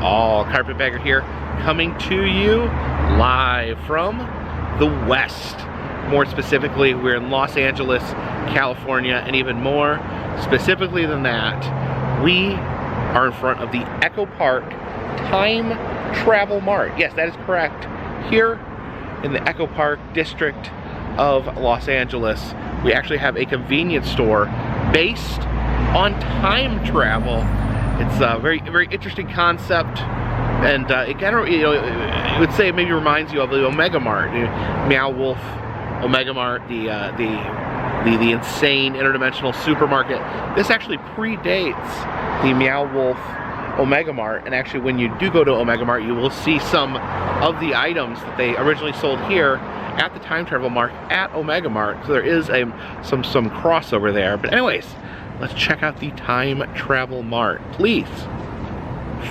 all. Carpetbagger here, coming to you live from the West. More specifically, we're in Los Angeles, California, and even more specifically than that, we are in front of the Echo Park Time Travel Mart. Yes, that is correct. Here in the Echo Park district of Los Angeles, we actually have a convenience store based on time travel. It's a very interesting concept, and it kind of, I would say, it maybe reminds you of the Omega Mart, Meow Wolf Omega Mart, the insane interdimensional supermarket. This actually predates the Meow Wolf Omega Mart, and actually when you do go to Omega Mart, you will see some of the items that they originally sold here at the Time Travel Mart at Omega Mart. So there is some crossover there. But anyways, let's check out the Time Travel Mart. Please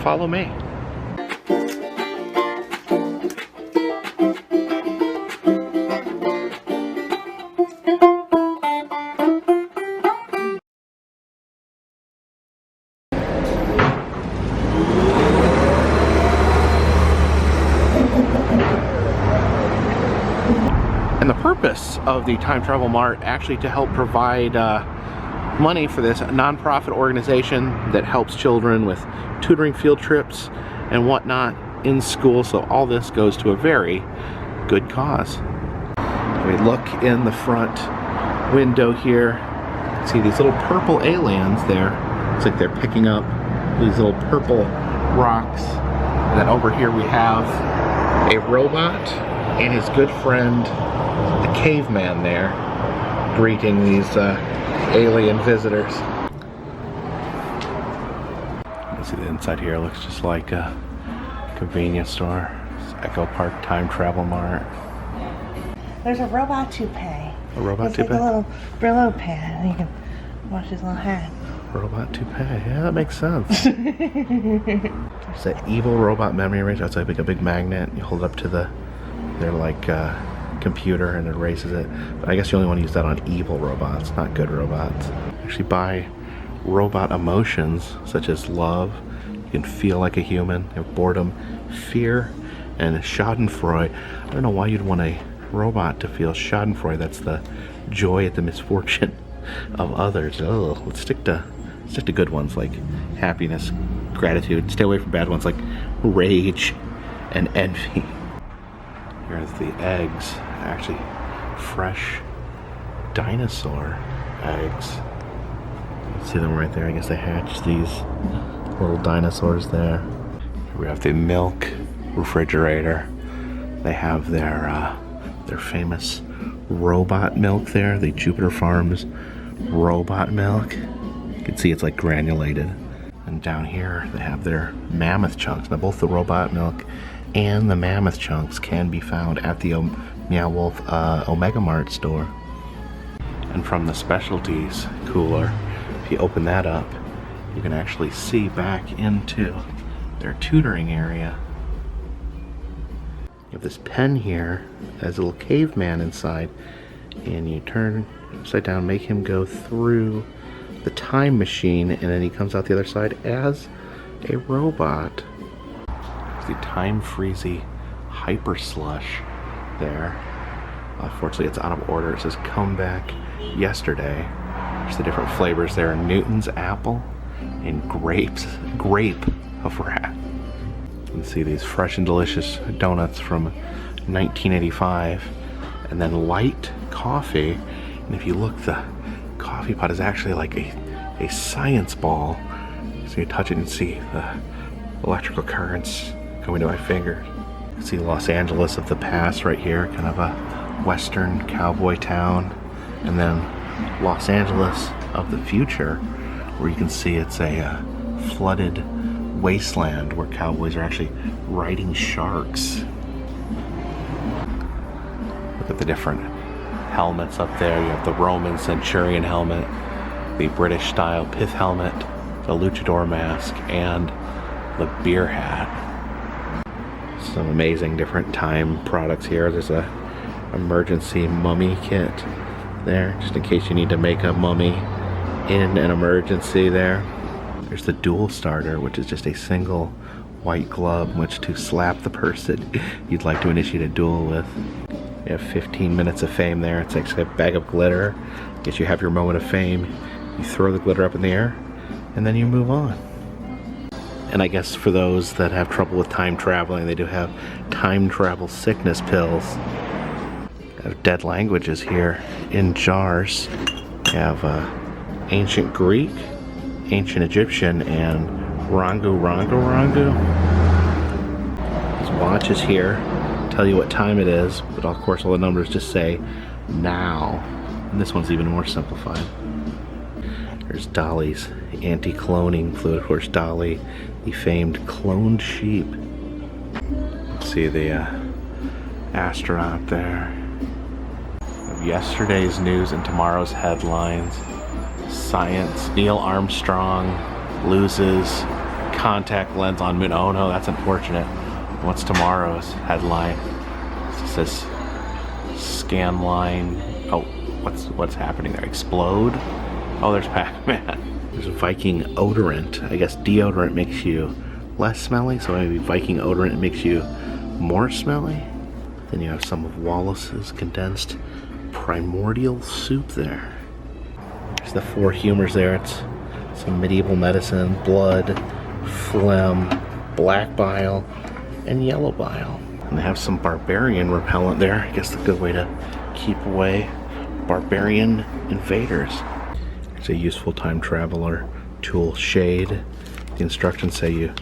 follow me. And the purpose of the Time Travel Mart actually to help provide money for this nonprofit organization that helps children with tutoring field trips and whatnot in school. So all this goes to a very good cause. We look in the front window here, see these little purple aliens there. It's like they're picking up these little purple rocks. And then over here we have a robot and his good friend, the caveman, there, greeting these alien visitors. You can see the inside here looks just like a convenience store. It's Echo Park Time Travel Mart. There's a robot toupee. A robot toupee? It's like a little Brillo pad, and you can wash his little hat. Robot toupee, yeah, that makes sense. It's that evil robot memory eraser. It's like a big magnet. You hold it up to their like computer and it erases it. But I guess you only want to use that on evil robots, not good robots. Actually buy robot emotions such as love. You can feel like a human. You have boredom, fear, and schadenfreude. I don't know why you'd want a robot to feel schadenfreude. That's the joy at the misfortune of others. Oh, let's stick to good ones like happiness, gratitude. Stay away from bad ones like rage and envy. Here's the eggs, actually fresh dinosaur eggs. See them right there. I guess they hatched these little dinosaurs there. Here we have the milk refrigerator. They have their famous robot milk there, the Jupiter Farms robot milk. You can see it's like granulated. And down here they have their mammoth chunks. Now both the robot milk and the mammoth chunks can be found at the Meow Wolf Omega Mart store. And from the specialties cooler, if you open that up, you can actually see back into their tutoring area. You have this pen here that has a little caveman inside, and you turn upside down, make him go through the time machine, and then he comes out the other side as a robot. The time freezy hyper slush there. Unfortunately, it's out of order. It says come back yesterday. There's the different flavors there: Newton's apple and grape of wrath. You can see these fresh and delicious donuts from 1985, and then light coffee. And if you look, the coffee pot is actually like a science ball. So you touch it and see the electrical currents going to my fingers. You can see Los Angeles of the past right here, kind of a western cowboy town, and then Los Angeles of the future, where you can see it's a flooded wasteland where cowboys are actually riding sharks. Look at the different helmets up there. You have the Roman Centurion helmet, the British style pith helmet, the luchador mask, and the beer hat. Some amazing different time products here. There's a emergency mummy kit there, just in case you need to make a mummy in an emergency there. There's the dual starter, which is just a single white glove in which to slap the person you'd like to initiate a duel with. You have 15 minutes of fame there. It's like a bag of glitter. Guess you have your moment of fame. You throw the glitter up in the air, and then you move on. And I guess for those that have trouble with time traveling, they do have time travel sickness pills. Have dead languages here in jars. You have ancient Greek, ancient Egyptian, and Rangu. These watches here tell you what time it is, but of course all the numbers just say now. And this one's even more simplified. There's Dolly's anti-cloning fluid. Of course, Dolly, the famed cloned sheep. See the astronaut there. Yesterday's news and tomorrow's headlines. Science, Neil Armstrong loses contact lens on moon. Oh no, that's unfortunate. What's tomorrow's headline? It says scan line. Oh, what's happening there? Explode? Oh, there's Pac-Man. There's a Viking odorant. I guess deodorant makes you less smelly, so maybe Viking odorant makes you more smelly. Then you have some of Wallace's condensed primordial soup there. There's the 4 humors there. It's some medieval medicine, blood, phlegm, black bile, and yellow bile. And they have some barbarian repellent there. I guess a good way to keep away barbarian invaders. It's a useful time traveler tool, shade. The instructions say you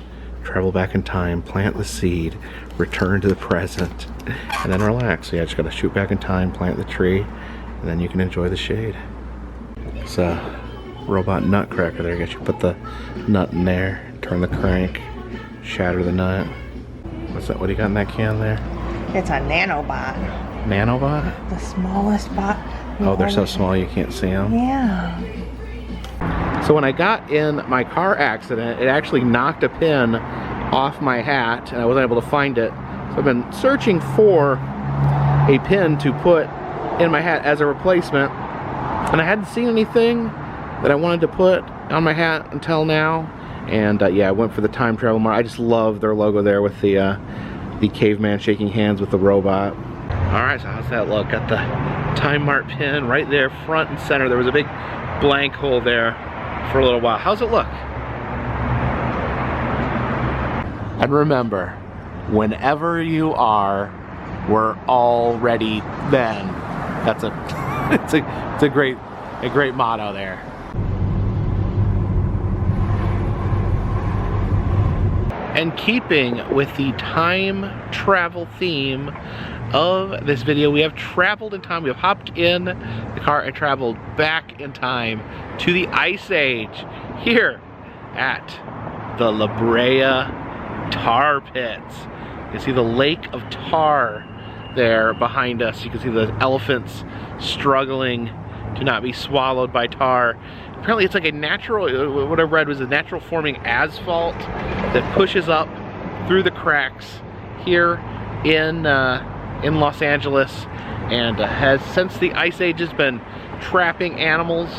travel back in time, plant the seed, return to the present, and then relax. So yeah, just gotta shoot back in time, plant the tree, and then you can enjoy the shade. It's a robot nutcracker there. I guess you put the nut in there, turn the crank, shatter the nut. What's that? What do you got in that can there? It's a nanobot. Nanobot? The smallest bot. Oh, they're so small you can't see them? Yeah. So when I got in my car accident, it actually knocked a pin off my hat and I wasn't able to find it. So I've been searching for a pin to put in my hat as a replacement, and I hadn't seen anything that I wanted to put on my hat until now. And yeah, I went for the time travel Mart. I just love their logo there with the caveman shaking hands with the robot. All right, so how's that look? Got the Time Mart pin right there, front and center. There was a big blank hole there for a little while. How's it look? And remember, whenever you are, we're already then. That's it's a great motto there. And keeping with the time travel theme of this video, we have traveled in time. We have hopped in the car and traveled back in time to the Ice Age here at the Brea tar pits. You can see the lake of tar there behind us. You can see the elephants struggling to not be swallowed by tar. Apparently it's like a natural, what I read was a natural forming asphalt that pushes up through the cracks here in Los Angeles, and has, since the Ice Age, has been trapping animals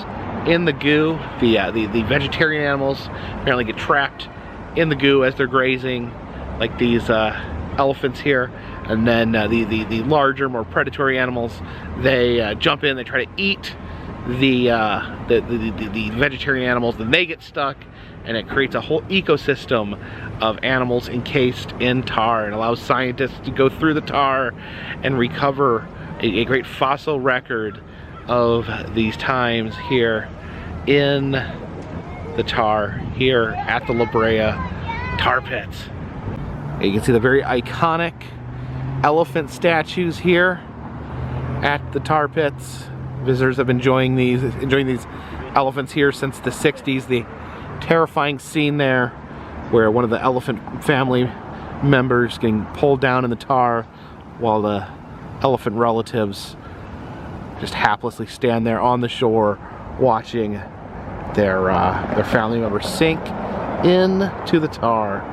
in the goo. The vegetarian animals apparently get trapped in the goo as they're grazing, like these elephants here. And then the larger, more predatory animals, they jump in, they try to eat the vegetarian animals, then they get stuck, and it creates a whole ecosystem of animals encased in tar, and allows scientists to go through the tar and recover a great fossil record of these times here in the tar here at the Brea tar pits. You can see the very iconic elephant statues here at the tar pits. Visitors have been enjoying these elephants here since the 60s. The terrifying scene there where one of the elephant family members getting pulled down in the tar while the elephant relatives just haplessly stand there on the shore watching their family member sink into the tar.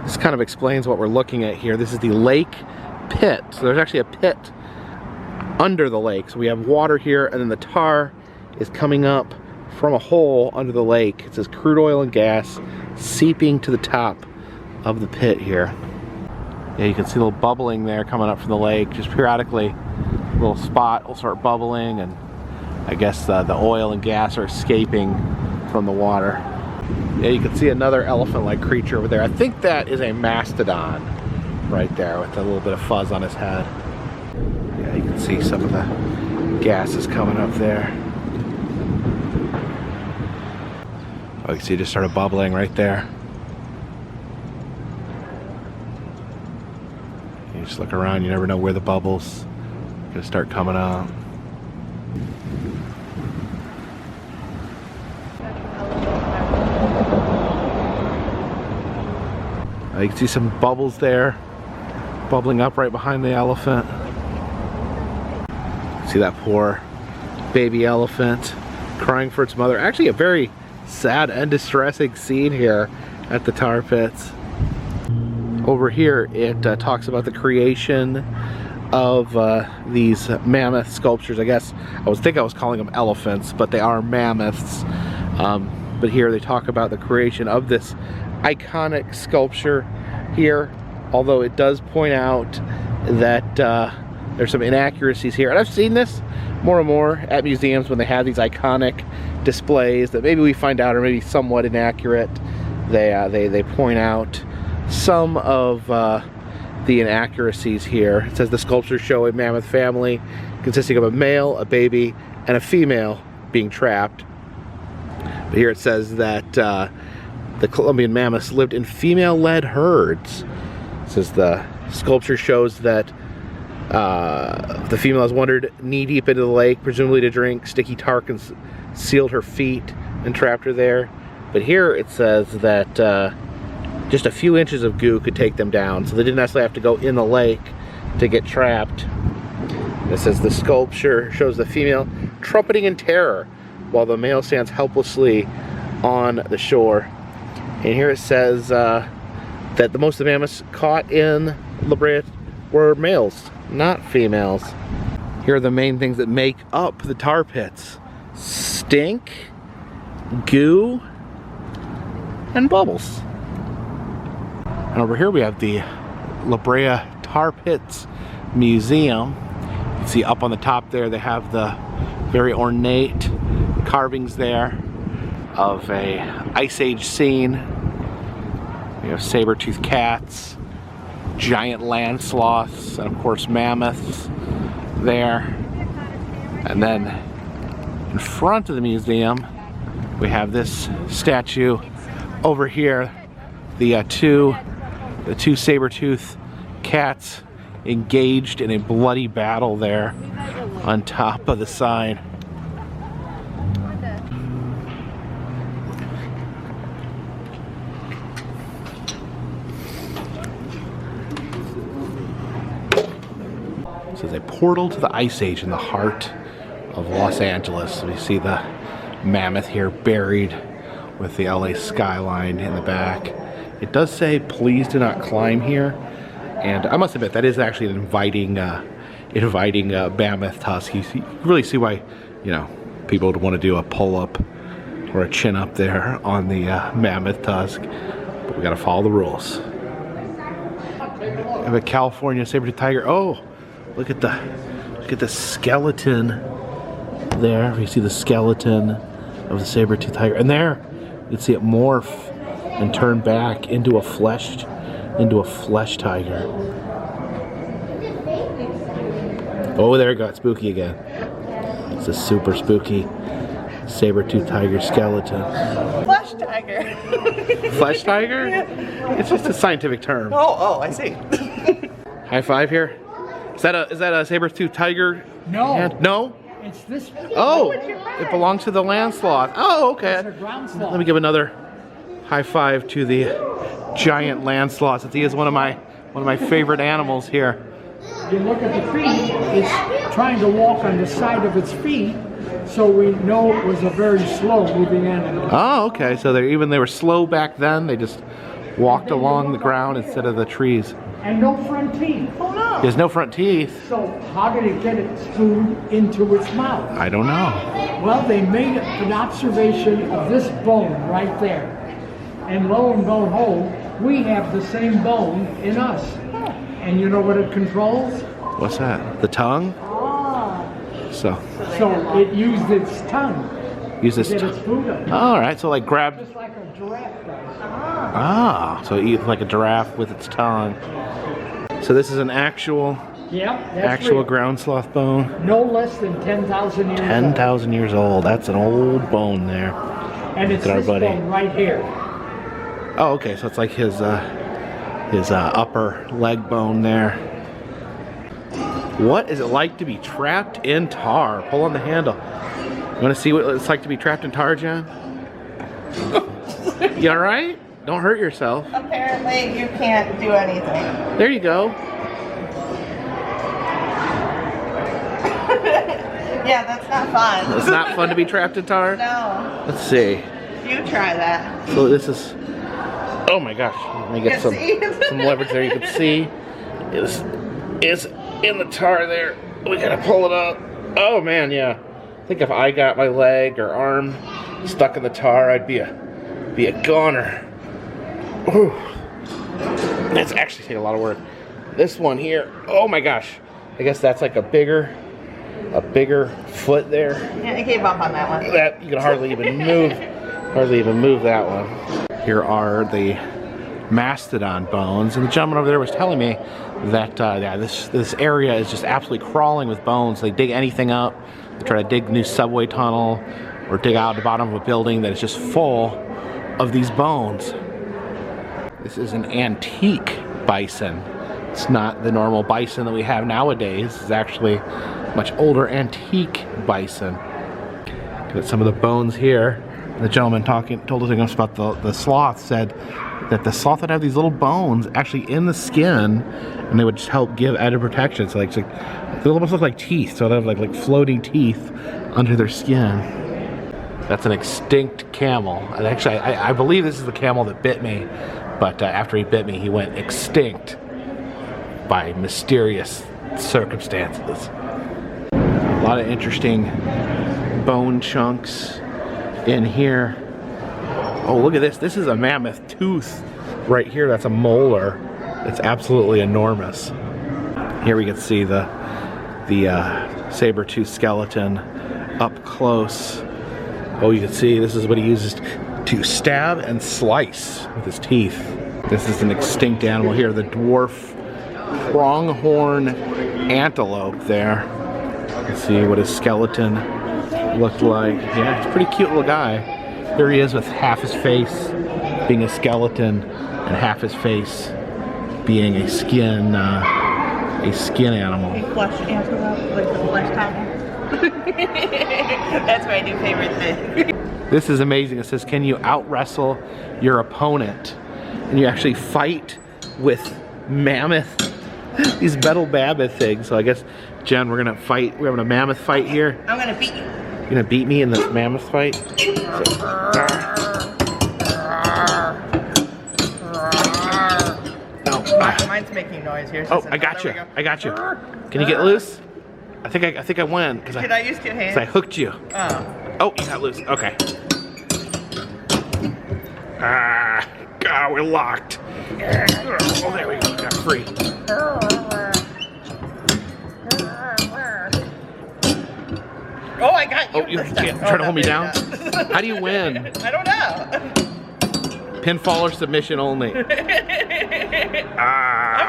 This kind of explains what we're looking at here. This is the lake pit. So there's actually a pit under the lake. So we have water here, and then the tar is coming up from a hole under the lake. It says crude oil and gas seeping to the top of the pit here. Yeah, you can see a little bubbling there coming up from the lake. Just periodically, a little spot will start bubbling, and I guess the oil and gas are escaping from the water. Yeah, you can see another elephant-like creature over there. I think that is a mastodon right there with a little bit of fuzz on his head. Yeah, you can see some of the gases coming up there. Oh, you can see it just started bubbling right there. You just look around, you never know where the bubbles are gonna start coming out. You can see some bubbles there, bubbling up right behind the elephant. See that poor baby elephant crying for its mother. Actually a very sad and distressing scene here at the tar pits. Over here it talks about the creation of these mammoth sculptures. I guess I was calling them elephants, but they are mammoths. But here they talk about the creation of this iconic sculpture here, although it does point out that there's some inaccuracies here. And I've seen this more and more at museums when they have these iconic displays that maybe we find out are maybe somewhat inaccurate. They point out some of the inaccuracies here. It says the sculptures show a mammoth family consisting of a male, a baby, and a female being trapped. But here it says that the Colombian mammoths lived in female-led herds. It says the sculpture shows that the female has wandered knee-deep into the lake, presumably to drink. Sticky tar sealed her feet and trapped her there. But here it says that just a few inches of goo could take them down, so they didn't necessarily have to go in the lake to get trapped. It says the sculpture shows the female trumpeting in terror while the male stands helplessly on the shore. And here it says that the most of the mammoths caught in La Brea were males, not females. Here are the main things that make up the tar pits: stink, goo, and bubbles. And over here we have the La Brea Tar Pits Museum. You can see up on the top there they have the very ornate carvings there of a Ice Age scene. We have saber-toothed cats, giant land sloths, and of course mammoths there. And then in front of the museum we have this statue over here, the two saber-toothed cats engaged in a bloody battle there on top of the sign. This is a portal to the Ice Age in the heart of Los Angeles. We see the mammoth here buried with the LA skyline in the back. It does say, "Please do not climb here," and I must admit that is actually an inviting mammoth tusk. You really see why, you know, people would want to do a pull-up or a chin-up there on the mammoth tusk. But we got to follow the rules. We have a California saber-toothed tiger. Oh, look at the skeleton there. You see the skeleton of the saber-toothed tiger, and there you can see it morph and turn back into a flesh tiger. Oh, there it got spooky again. It's a super spooky saber-toothed tiger skeleton. Flesh tiger. Flesh tiger? Yeah. It's just a scientific term. Oh, I see. High five here. Is that a saber-toothed tiger? No. hand? No? It's this. Oh, it belongs to the land sloth. Oh, okay. It's a ground sloth. Let me give another high five to the giant land sloth, since he is one of my favorite animals here. You look at the feet, it's trying to walk on the side of its feet, so we know it was a very slow moving animal. Oh, okay. So they were slow back then. They just walked along the ground instead of the trees. And no front teeth. Oh no. He has no front teeth. So how did it get its food into its mouth? I don't know. Well, they made an observation of this bone right there. And lo and behold, we have the same bone in us. And you know what it controls? What's that? The tongue? So it used its tongue use to this. get its food up. All right, so like grab. Just like a giraffe does. Ah, so eat like a giraffe with its tongue. So this is an actual, Yep, that's actual real. ground sloth bone. No less than 10,000 years old. 10,000 years old. That's an old bone there. And it's Look at our this buddy. bone right here. Oh, okay. So it's like his upper leg bone there. What is it like to be trapped in tar? Pull on the handle. You want to see what it's like to be trapped in tar, Jen? You all right? Don't hurt yourself. Apparently, you can't do anything. There you go. Yeah, that's not fun. It's not fun to be trapped in tar? No. Let's see. You try that. So this is, oh my gosh, let me get some leverage there. You can see is in the tar there. We gotta pull it up. Oh man, yeah. I think if I got my leg or arm stuck in the tar, I'd be a goner. Ooh. That's actually taking a lot of work. This one here, oh my gosh. I guess that's like a bigger foot there. Yeah, I gave up on that one. That you can hardly even move that one. Here are the mastodon bones, and the gentleman over there was telling me that yeah, this area is just absolutely crawling with bones. They dig anything up. They try to dig a new subway tunnel or dig out the bottom of a building that is just full of these bones. This is an antique bison. It's not the normal bison that we have nowadays. It's actually much older antique bison. Got some of the bones here. The gentleman told us about the sloth said that the sloth would have these little bones actually in the skin, and they would just help give added protection. So they almost look like teeth. So they have like floating teeth under their skin. That's an extinct camel. And actually, I believe this is the camel that bit me, but after he bit me, he went extinct by mysterious circumstances. A lot of interesting bone chunks in here. Oh, look at this. This is a mammoth tooth right here. That's a molar. It's absolutely enormous. Here we can see the saber-tooth skeleton up close. Oh, you can see this is what he uses to stab and slice with his teeth. This is an extinct animal here, the dwarf pronghorn antelope there. You can see what his skeleton looked like. Yeah, it's a pretty cute little guy. Here he is with half his face being a skeleton and half his face being a skin animal. A flesh antelope, like the flesh top. That's my new favorite thing. This is amazing. It says, can you out-wrestle your opponent? And you actually fight with mammoth, these metal mammoth things. So I guess, Jen, we're gonna fight. We're having a mammoth fight here. I'm gonna beat you. You're gonna beat me in this mammoth fight? Mine's making noise here. Oh, I got you. I got you. Can you get loose? I think I win because Did I use two hands? I hooked you. Oh. Oh, you got loose. Okay. God, we're locked. Oh, there we go. Got free. Oh, I got you. Oh, you this can't time. try to hold me maybe down? not. How do you win? I don't know. Pinfall or submission only. I'm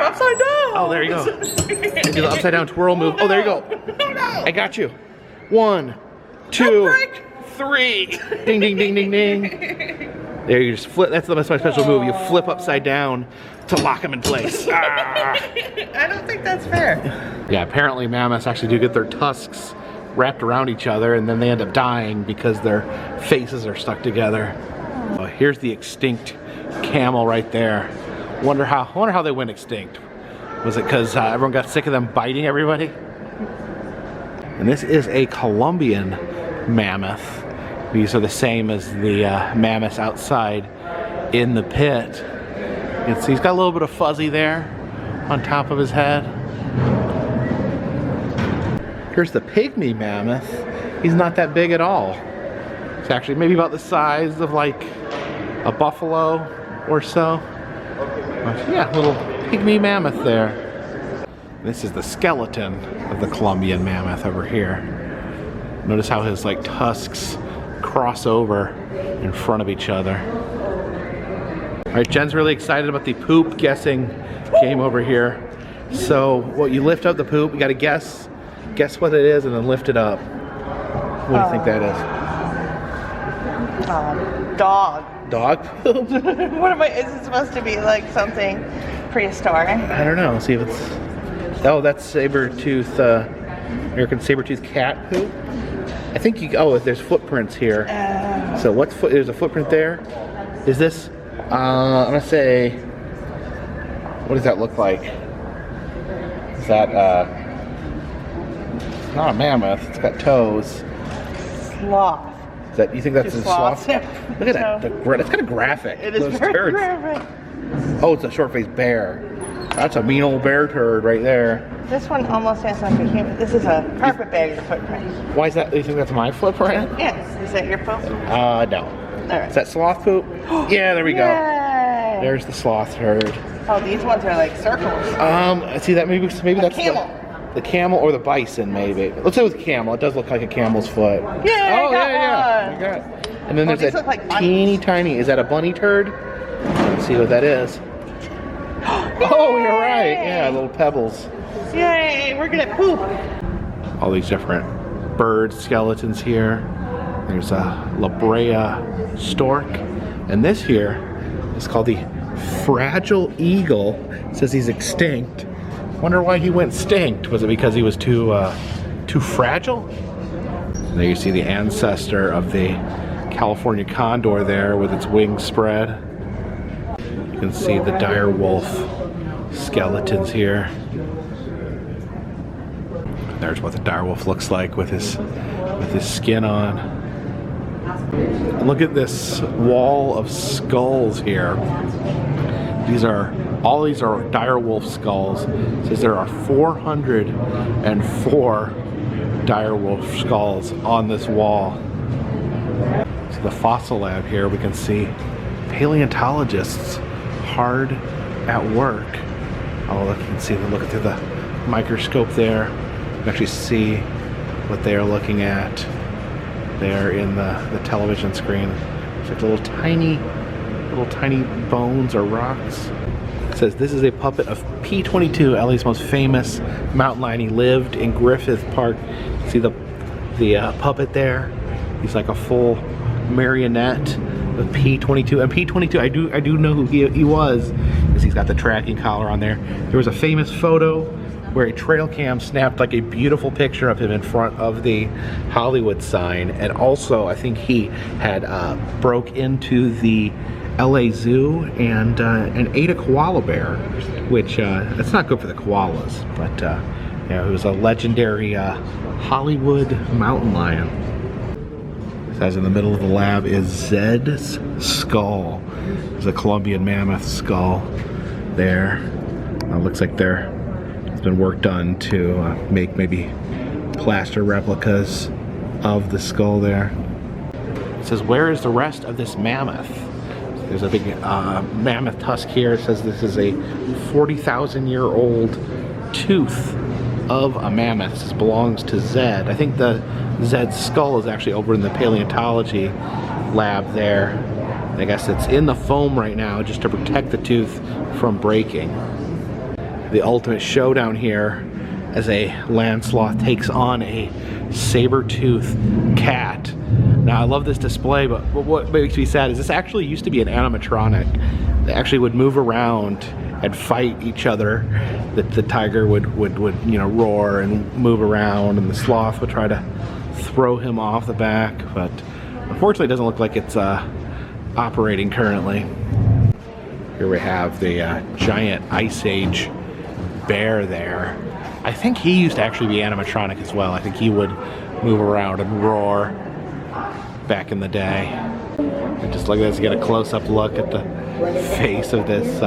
upside down. Oh, there you go. Do the upside down twirl move. Oh, there you go. Oh, no. I got you. 1, 2, 3. Ding, ding, ding, ding, ding. There, you just flip. That's my special move. You flip upside down to lock him in place. I don't think that's fair. Yeah, apparently mammoths actually do get their tusks wrapped around each other, and then they end up dying because their faces are stuck together. Here's the extinct camel right there. Wonder how they went extinct. Was it because everyone got sick of them biting everybody? And this is a Colombian mammoth. These are the same as the mammoths outside in the pit. You can see he's got a little bit of fuzzy there on top of his head. Here's the pygmy mammoth. He's not that big at all. It's actually maybe about the size of like a buffalo or so. But yeah, little pygmy mammoth there. This is the skeleton of the Colombian mammoth over here. Notice how his like tusks cross over in front of each other. All right, Jen's really excited about the poop guessing game over here. So, well, you lift up the poop, you gotta guess what it is and then lift it up. What do you think that is? Dog. Dog poop? What am I, is it supposed to be like something prehistoric? I don't know, see if it's, oh, that's saber-tooth, American saber-tooth cat poop. I think you, oh, there's footprints here. So what's there's a footprint there. Is this, I'm gonna say, what does that look like? Is that, it's not a mammoth, it's got toes. Sloth. Is that, you think that's a sloth? Yeah. Look at that, that's kind of graphic. It is Those very turds. graphic. Oh, it's a short-faced bear. That's a mean old bear turd right there. This one almost has like a human. This is a carpetbagger footprint. Why is that? Do you think that's my footprint? Yes. Is that your poop? No. All right. Is that sloth poop? Yeah, there we go. Yay. There's the sloth turd. Oh, these ones are like circles. See that maybe that's camel. The camel or the bison maybe. Let's say with the camel. It does look like a camel's foot. Yeah. Oh yeah. You got it. And then there's these that look like teeny tiny. Is that a bunny turd? Let's see what that is. Oh, you're right. Yeah, little pebbles. Yay, we're good at poop. All these different bird skeletons here. There's a Brea stork. And this here is called the fragile eagle. It says he's extinct. Wonder why he went extinct. Was it because he was too fragile? There you see the ancestor of the California condor there with its wings spread. You can see the dire wolf skeletons here. There's what the dire wolf looks like with his skin on. And look at this wall of skulls here. All these are dire wolf skulls. It says there are 404 dire wolf skulls on this wall. So the fossil lab here, we can see paleontologists hard at work. Oh, look, you can see them looking through the microscope there. You can actually see what they are looking at there in the television screen. It's like little tiny bones or rocks. It says this is a puppet of P22, LA's most famous mountain lion. He lived in Griffith Park. See the puppet there? He's like a full marionette of P22. And P22, I do know who he was, because he's got the tracking collar on there. There was a famous photo where a trail cam snapped like a beautiful picture of him in front of the Hollywood sign. And also, I think he had broke into the LA Zoo and ate a koala bear, which it's not good for the koalas, but you know, it was a legendary Hollywood mountain lion. It says in the middle of the lab is Zed's skull. There's a Colombian mammoth skull there. Looks like it's been work done to make maybe plaster replicas of the skull there. It says, where is the rest of this mammoth? There's a big mammoth tusk here. It says this is a 40,000-year-old tooth of a mammoth. This belongs to Zed. I think the Zed's skull is actually over in the paleontology lab there. I guess it's in the foam right now just to protect the tooth from breaking. The ultimate showdown here as a land sloth takes on a saber-toothed cat. Now I love this display, but what makes me sad is this actually used to be an animatronic. They actually would move around and fight each other. The tiger would you know, roar and move around, and the sloth would try to throw him off the back, but unfortunately it doesn't look like it's operating currently. Here we have the giant Ice Age bear there. I think he used to actually be animatronic as well. I think he would move around and roar back in the day. And just look at this, get a close-up look at the face of this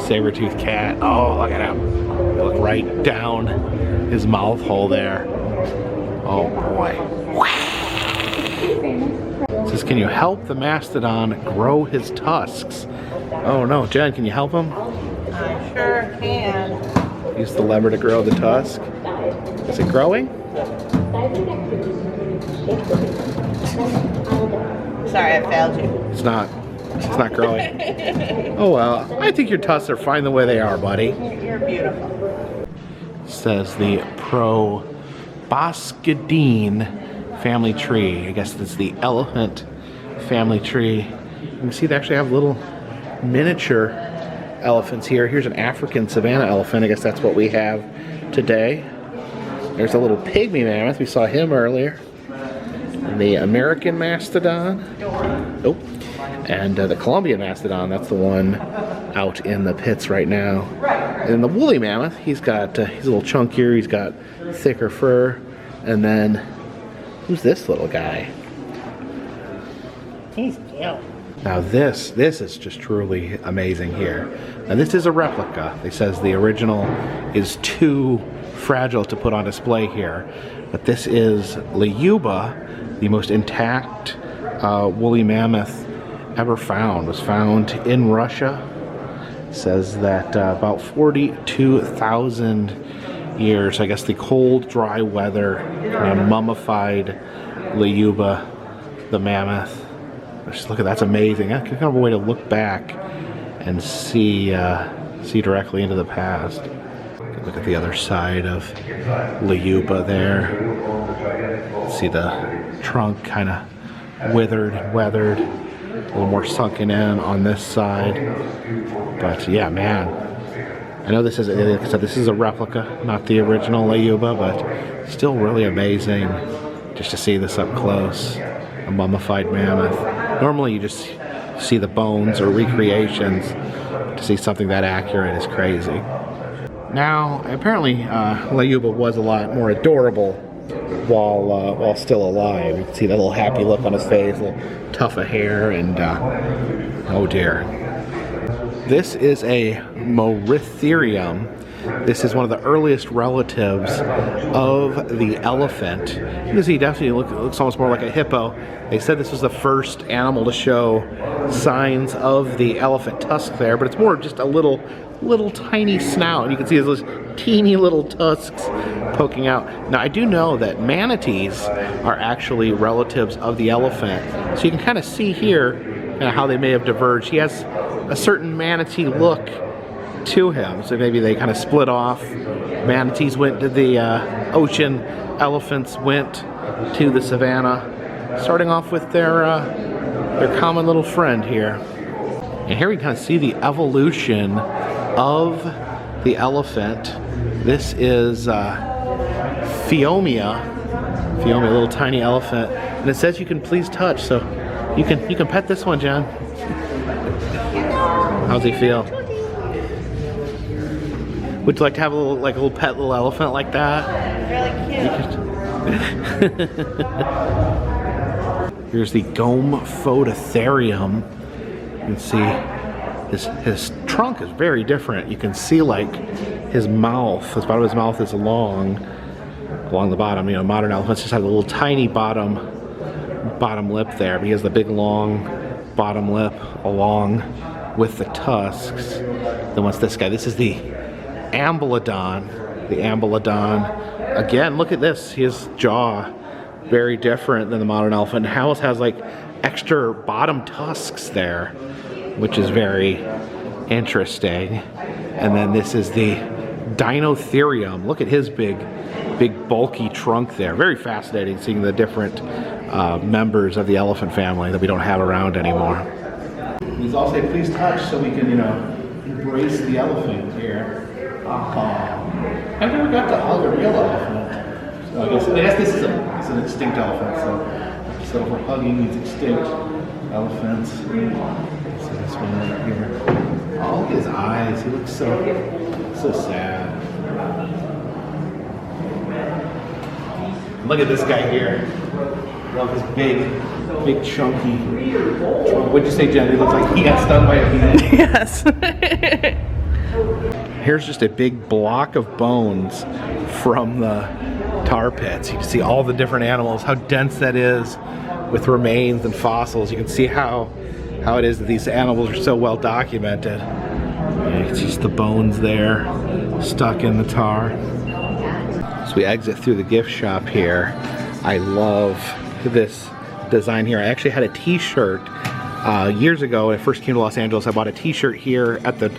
saber-toothed cat. Oh, look at him. Look right down his mouth hole there. Oh boy. It says, can you help the mastodon grow his tusks? Oh no, Jen, can you help him? I sure can. Use the lever to grow the tusk. Is it growing? Sorry, I failed you. It's not. It's not growing. Oh well, I think your tusks are fine the way they are, buddy. You're beautiful. Says the Proboscidine family tree. I guess it's the elephant family tree. You can see they actually have little miniature elephants here. Here's an African savanna elephant. I guess that's what we have today. There's a little pygmy mammoth. We saw him earlier. The American mastodon. Oh, and the Colombian mastodon. That's the one out in the pits right now. And the woolly mammoth. He's a little chunkier. He's got thicker fur. And then, who's this little guy? He's cute. Now this is just truly amazing here. Now this is a replica. It says the original is too fragile to put on display here. But this is Leyuba, the most intact woolly mammoth ever found. It was found in Russia. It says that about 42,000 years. I guess the cold, dry weather kind of mummified Leyuba, the mammoth. Just look at that's amazing. That's kind of a way to look back and see directly into the past. Look at the other side of Leyuba there. See the trunk kind of withered and weathered. A little more sunken in on this side. But yeah, man. I know this is, like I said, this is a replica, not the original Leyuba, but still really amazing just to see this up close. A mummified mammoth. Normally you just see the bones or recreations. To see something that accurate is crazy. Now, apparently Leyuba was a lot more adorable while still alive. You can see that little happy look on his face, a little tuft of hair, and oh dear. This is a Moeritherium. This is one of the earliest relatives of the elephant. You can see he definitely looks almost more like a hippo. They said this was the first animal to show signs of the elephant tusk there, but it's more just a little tiny snout. You can see those teeny little tusks poking out. Now I do know that manatees are actually relatives of the elephant. So you can kind of see here how they may have diverged. He has a certain manatee look to him, so maybe they kind of split off. Manatees went to the ocean, elephants went to the savannah, starting off with their common little friend here. And here we kind of see the evolution of the elephant. This is Phiomia, a little tiny elephant, and it says you can please touch, so you can pet this one, Jen. How's he feel? Would you like to have a little pet little elephant like that? Really cute. Here's the Gomphodotherium. You can see his trunk is very different. You can see like his mouth, the bottom of his mouth is along the bottom. You know, modern elephants just have a little tiny bottom lip there, but he has the big long bottom lip along with the tusks. Then what's this guy? This is the Ambulodon. Again, look at this. His jaw, very different than the modern elephant. Howells has like extra bottom tusks there, which is very interesting. And then this is the Dinotherium. Look at his big bulky trunk there. Very fascinating seeing the different members of the elephant family that we don't have around anymore. Please all say please touch so we can, embrace the elephant here. I never got to hug a real elephant. So I guess this is an extinct elephant, so for hugging means extinct elephants. So this one right here. Oh, look at his eyes. He looks so sad. Look at this guy here. Love his big chunky. What'd you say, Jen? It looks like he got stung by a bee. Yes. Here's just a big block of bones from the tar pits. You can see all the different animals, how dense that is with remains and fossils. You can see how how it is that these animals are so well documented. It's just the bones there, stuck in the tar. So we exit through the gift shop here. I love this design here. I actually had a t-shirt years ago when I first came to Los Angeles. I bought a t-shirt here at the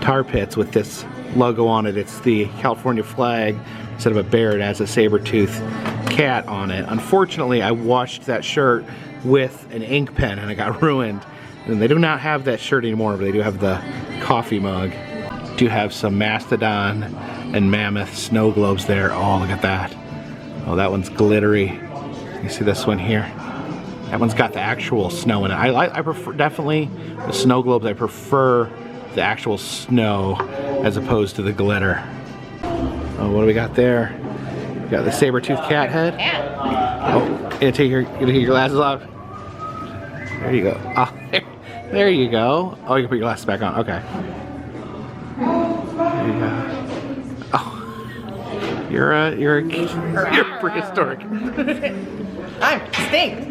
tar pits with this logo on it. It's the California flag. Instead of a bear, it has a saber-toothed cat on it. Unfortunately, I washed that shirt with an ink pen and it got ruined. And they do not have that shirt anymore, but they do have the coffee mug. Do have some mastodon and mammoth snow globes there. Oh, look at that. Oh, that one's glittery. You see this one here? That one's got the actual snow in it. I prefer, definitely, the snow globes, I prefer the actual snow as opposed to the glitter. Oh, what do we got there? We got the saber-toothed cat head. Oh, you gonna take your glasses off? There you go. Oh, there you go. Oh, you can put your glasses back on. Okay. There you go. Oh, you're prehistoric. I'm extinct.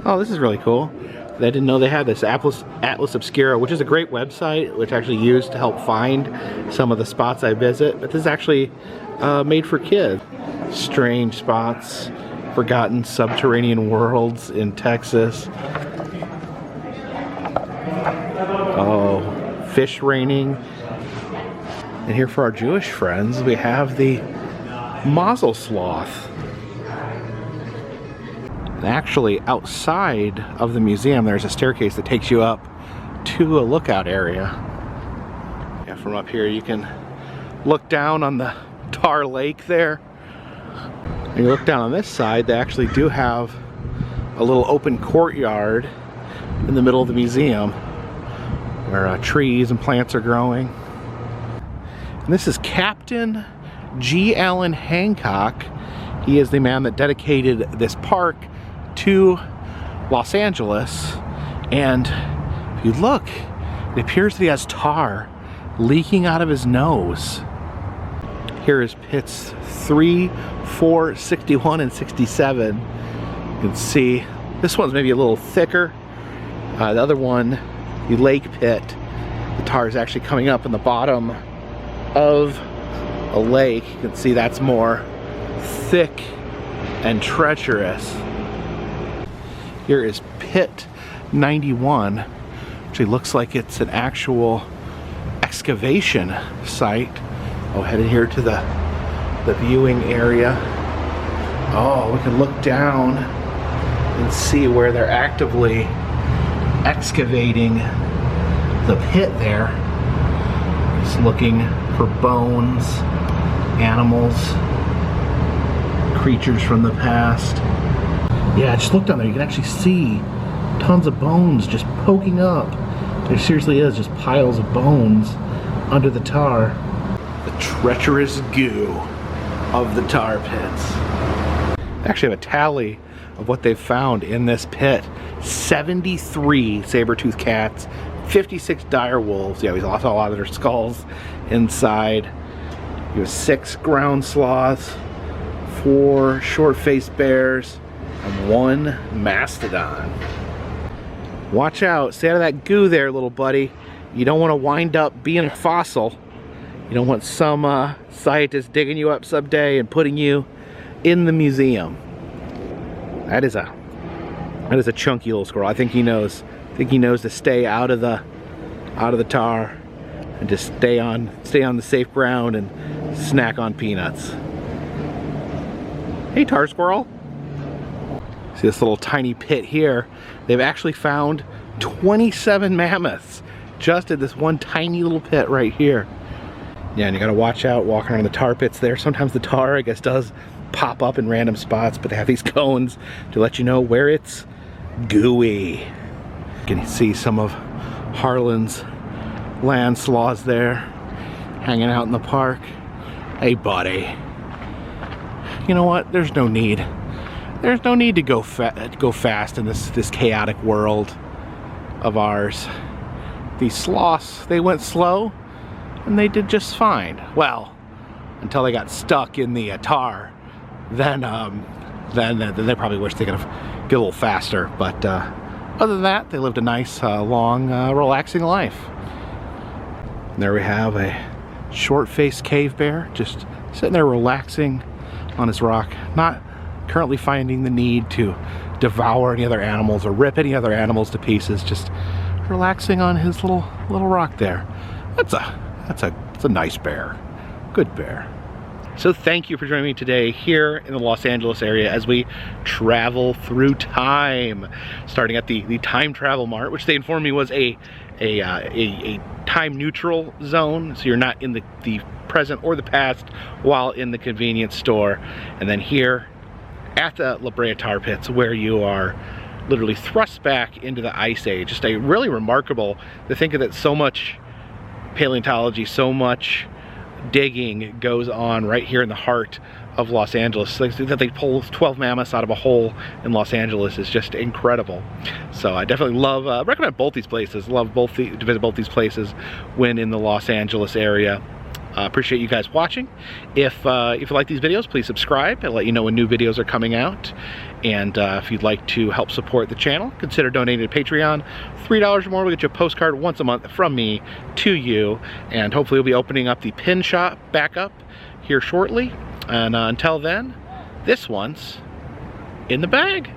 Oh, this is really cool. I didn't know they had this Atlas Obscura, which is a great website, which I actually use to help find some of the spots I visit. But this is actually made for kids. Strange spots, forgotten subterranean worlds in Texas. Oh, fish raining. And here for our Jewish friends, we have the Mazel Sloth. And actually, outside of the museum, there's a staircase that takes you up to a lookout area. Yeah, from up here, you can look down on the tar lake there. And you look down on this side, they actually do have a little open courtyard in the middle of the museum where trees and plants are growing. And this is Captain G. Allen Hancock. He is the man that dedicated this park to Los Angeles, and if you look, it appears that he has tar leaking out of his nose. Here is pits 3, 4, 61, and 67. You can see this one's maybe a little thicker. The other one, the lake pit, the tar is actually coming up in the bottom of a lake. You can see that's more thick and treacherous. Here is pit 91, which looks like it's an actual excavation site. Oh, headed here to the viewing area. Oh, we can look down and see where they're actively excavating the pit there. Just looking for bones, animals, creatures from the past. Yeah, just look down there. You can actually see tons of bones just poking up. There seriously is just piles of bones under the tar. The treacherous goo of the tar pits. They actually have a tally of what they've found in this pit. 73 saber-toothed cats, 56 dire wolves. Yeah, we lost a lot of their skulls inside. You have 6 ground sloths, 4 short-faced bears, and 1 mastodon. Watch out, stay out of that goo there, little buddy. You don't want to wind up being a fossil. You don't want some scientist digging you up someday and putting you in the museum. That is a chunky little squirrel. I think he knows. I think he knows to stay out of the tar and just stay on the safe ground and snack on peanuts. Hey, tar squirrel. See this little tiny pit here? They've actually found 27 mammoths just in this one tiny little pit right here. Yeah, and you gotta watch out walking around the tar pits there. Sometimes the tar, I guess, does pop up in random spots, but they have these cones to let you know where it's gooey. You can see some of Harlan's land sloths there hanging out in the park. Hey, buddy. You know what? There's no need. There's no need to go fast in this chaotic world of ours. These sloths, they went slow and they did just fine. Well, until they got stuck in the tar. Then they probably wish they could have get a little faster. But other than that, they lived a nice, long, relaxing life. And there we have a short-faced cave bear just sitting there relaxing on his rock, not currently finding the need to devour any other animals or rip any other animals to pieces, just relaxing on his little rock there. That's a nice bear. Good bear. So thank you for joining me today here in the Los Angeles area as we travel through time, starting at the time travel mart, which they informed me was a time neutral zone, so you're not in the present or the past while in the convenience store. And then here at the La Brea Tar Pits, where you are literally thrust back into the Ice Age. Just a really remarkable to think that so much paleontology, so much digging goes on right here in the heart of Los Angeles. Like, that they pull 12 mammoths out of a hole in Los Angeles is just incredible. So I definitely love, recommend both these places. Love to visit both these places when in the Los Angeles area. Appreciate you guys watching. If you like these videos, please subscribe. I'll let you know when new videos are coming out. And if you'd like to help support the channel, consider donating to Patreon. $3 or more will get you a postcard once a month from me to you. And hopefully we'll be opening up the pin shop back up here shortly. And until then, this one's in the bag.